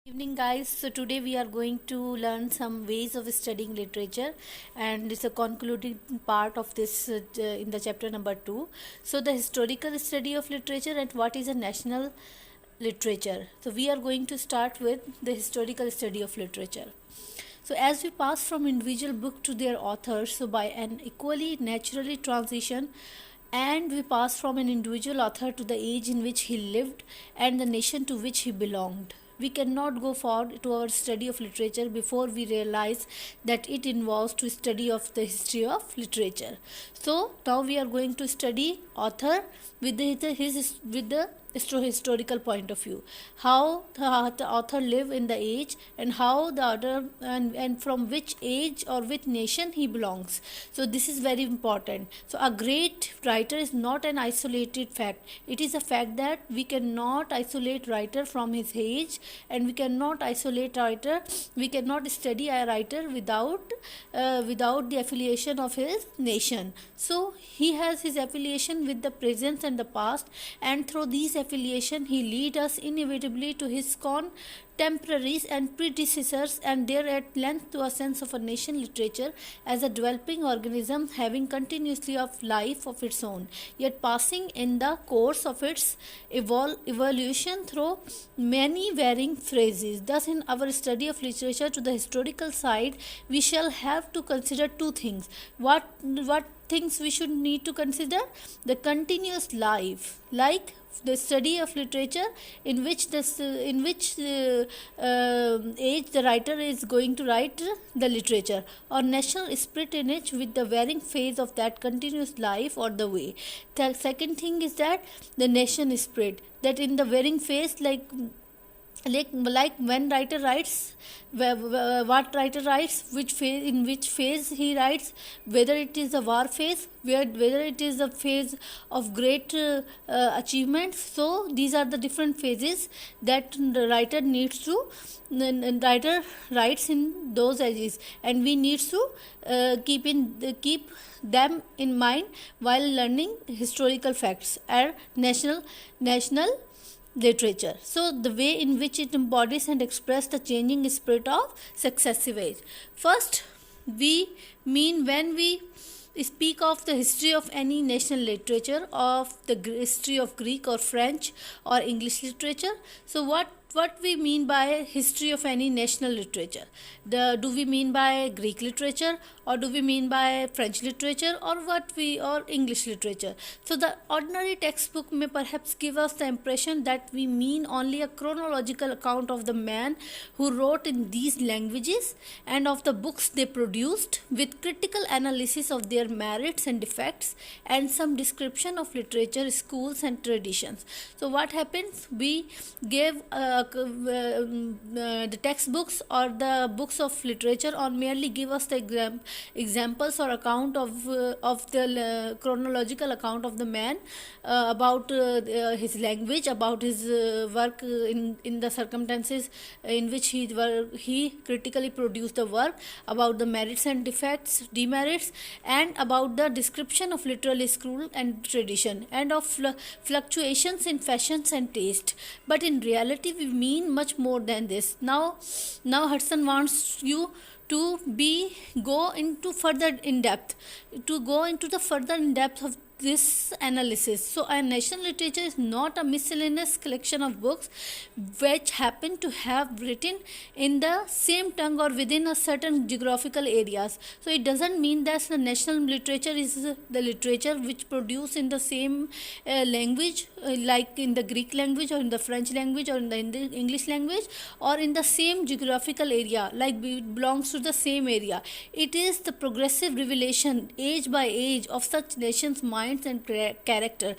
Evening, guys. So today we are going to learn some ways of studying literature, and it's a concluding part of this in the chapter number 2. So the historical study of literature and what is a national literature. So we are going to start with the historical study of literature. So as we pass from individual book to their authors, so by an equally naturally transition, and we pass from an individual author to the age in which he lived and the nation to which he belonged. We cannot go forward to our study of literature before we realize that it involves to study of the history of literature. So now we are going to study author with the historical point of view, how the author live in the age, and how the other and from which age or which nation he belongs. So this is very important. So a great writer is not an isolated fact. It is a fact that we cannot isolate writer from his age, and we cannot isolate writer, we cannot study a writer without the affiliation of his nation. So he has his affiliation with the present and the past, and through these affiliation he lead us inevitably to his contemporaries and predecessors, and there at length to a sense of a nation literature as a developing organism having continuously of life of its own, yet passing in the course of its evolution through many varying phases. Thus in our study of literature to the historical side, we shall have to consider two things. What things we should need to consider? The continuous life, like the study of literature in which age the writer is going to write the literature, or national spirit in it with the varying phase of that continuous life or the way. The second thing is that the nation spirit, that in the varying phase, like when writer writes, what writer writes, which phase, in which phase he writes, whether it is a war phase, whether it is a phase of great achievements. So these are the different phases that the writer needs to writer writes in those ages, and we need to keep them in mind while learning historical facts and national literature. So the way in which it embodies and expresses the changing spirit of successive age. First, we mean when we speak of the history of any national literature, of the history of Greek or French or English literature. So what we mean by history of any national literature? Do we mean by Greek literature, or do we mean by French literature, or English literature? So the ordinary textbook may perhaps give us the impression that we mean only a chronological account of the man who wrote in these languages and of the books they produced, with critical analysis of their merits and defects and some description of literature, schools and traditions. So what happens? We give the textbooks or the books of literature, or merely give us the examples or account of the chronological account of the man, about his language, about his work in the circumstances in which he critically produced the work, about the merits and defects, demerits, and about the description of literary school and tradition, and of fluctuations in fashions and taste. But in reality we mean much more than this. Now Hudson wants you to go into the further in depth of this analysis. So a national literature is not a miscellaneous collection of books which happen to have written in the same tongue or within a certain geographical areas. So it doesn't mean that the national literature is the literature which produced in the same language, like in the Greek language or in the French language or in the English language, or in the same geographical area, like it belongs to the same area. It is the progressive revelation age by age of such nations' minds and character.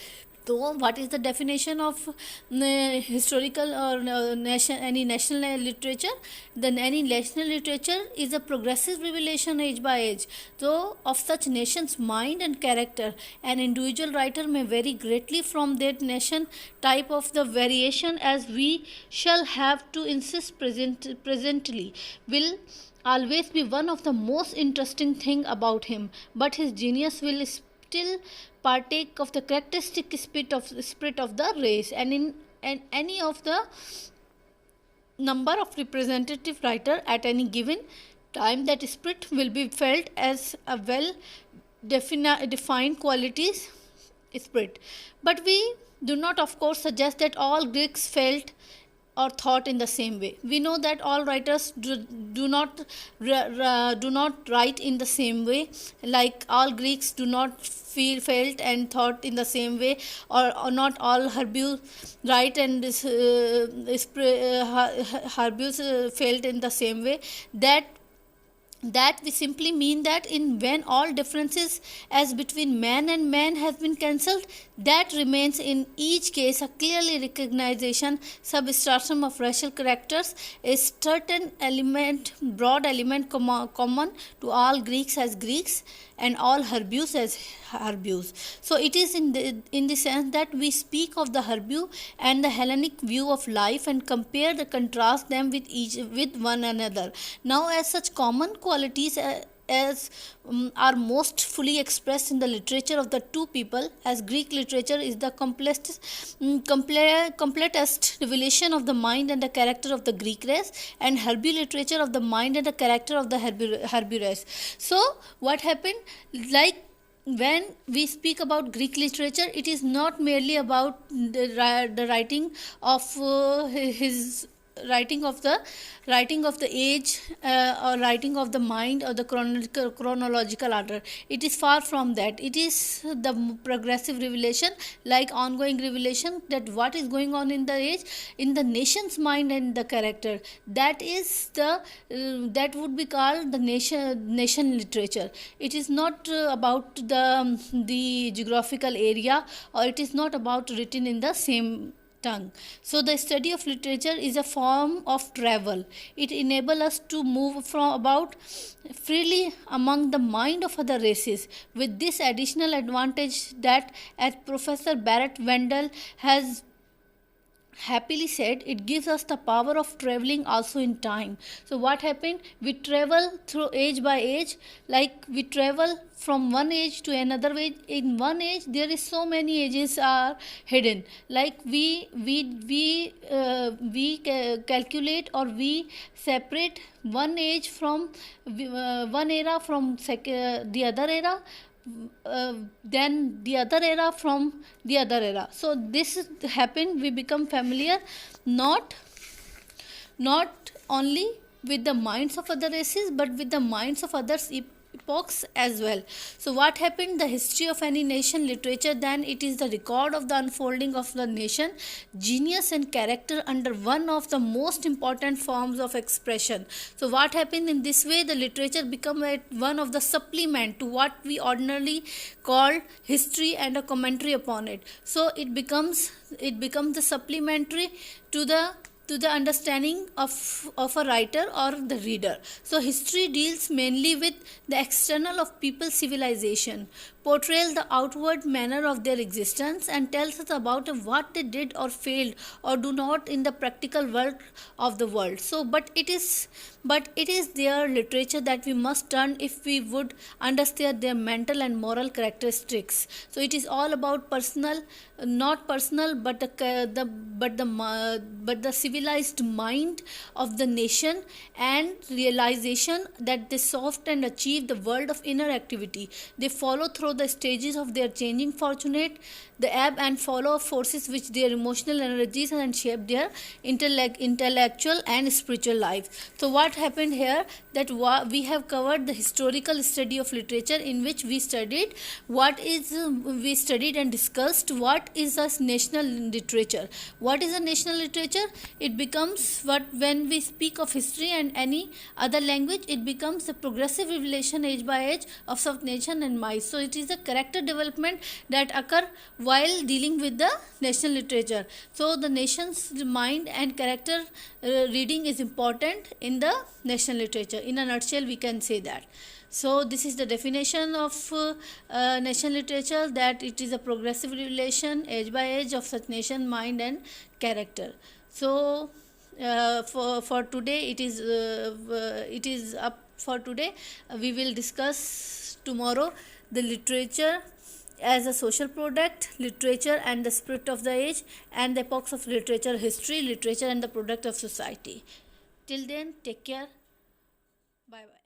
So what is the definition of historical or any national literature? Then any national literature is a progressive revelation age by age, so of such nation's mind and character. An individual writer may vary greatly from that nation. Type of the variation, as we shall have to insist presently, will always be one of the most interesting thing about him, but his genius will still partake of the characteristic spirit of the race, and in any of the number of representative writer at any given time. That spirit will be felt as a well defined qualities spirit. But we do not of course suggest that all Greeks felt or thought in the same way. We know that all writers do not write in the same way, like all Greeks do not felt and thought in the same way, or not all Herbius write and Herbius felt in the same way. That we simply mean that in when all differences as between man and man have been cancelled, that remains in each case a clearly recognition substratum of racial characters, a certain element, broad element common to all Greeks as Greeks and all Herbius as Herbius. So it is in the sense that we speak of the Herbiu and the Hellenic view of life and compare the contrast them with one another. Now, as such common qualities as are most fully expressed in the literature of the two people, as Greek literature is the completest revelation of the mind and the character of the Greek race, and Herbiu literature of the mind and the character of the Herbiu race. So what happened, like when we speak about Greek literature, it is not merely about the writing of his writing of the age or writing of the mind or the chronological order. It is far from that. It is the progressive revelation, like ongoing revelation, that what is going on in the age, in the nation's mind and the character. That is the that would be called the nation literature. It is not about the geographical area, or it is not about written in the same tongue. So the study of literature is a form of travel. It enables us to move from about freely among the mind of other races, with this additional advantage that, as Professor Barrett Wendell has happily said, it gives us the power of traveling also in time. So what happened, we travel through age by age, like we travel from one age to another age. In one age there is so many ages are hidden, like we calculate or we separate one age from one era from the other era, then the other era from the other era. So this happened, we become familiar not only with the minds of other races, but with the minds of others epochs as well. So what happened, the history of any nation literature, then it is the record of the unfolding of the nation genius and character under one of the most important forms of expression. So what happened, in this way the literature become one of the supplement to what we ordinarily call history and a commentary upon it. So it becomes the supplementary to the understanding of a writer or the reader. So history deals mainly with the external of people's civilization, portrays the outward manner of their existence, and tells us about what they did or failed or do not in the practical world of the world. So but it is their literature that we must turn if we would understand their mental and moral characteristics. So it is all about personal, not personal, but the civilized mind of the nation, and realization that they solve and achieve the world of inner activity. They follow through the stages of their changing fortunate, the ebb and flow of forces which their emotional energies and shape their intellectual and spiritual life. So what happened here, that we have covered the historical study of literature, in which we studied and discussed what is a national literature. What is a national literature? It becomes when we speak of history and any other language, it becomes the progressive revelation age by age of sub-nation and mind. So it is a character development that occur while dealing with the national literature. So the nation's mind and character reading is important in the national literature. In a nutshell, we can say that. So this is the definition of national literature, that it is a progressive relation age by age of such nation, mind and character. So for today it is up for today. We will discuss tomorrow the literature as a social product, literature and the spirit of the age, and the epochs of literature, history, literature and the product of society. Till then, take care. Bye bye.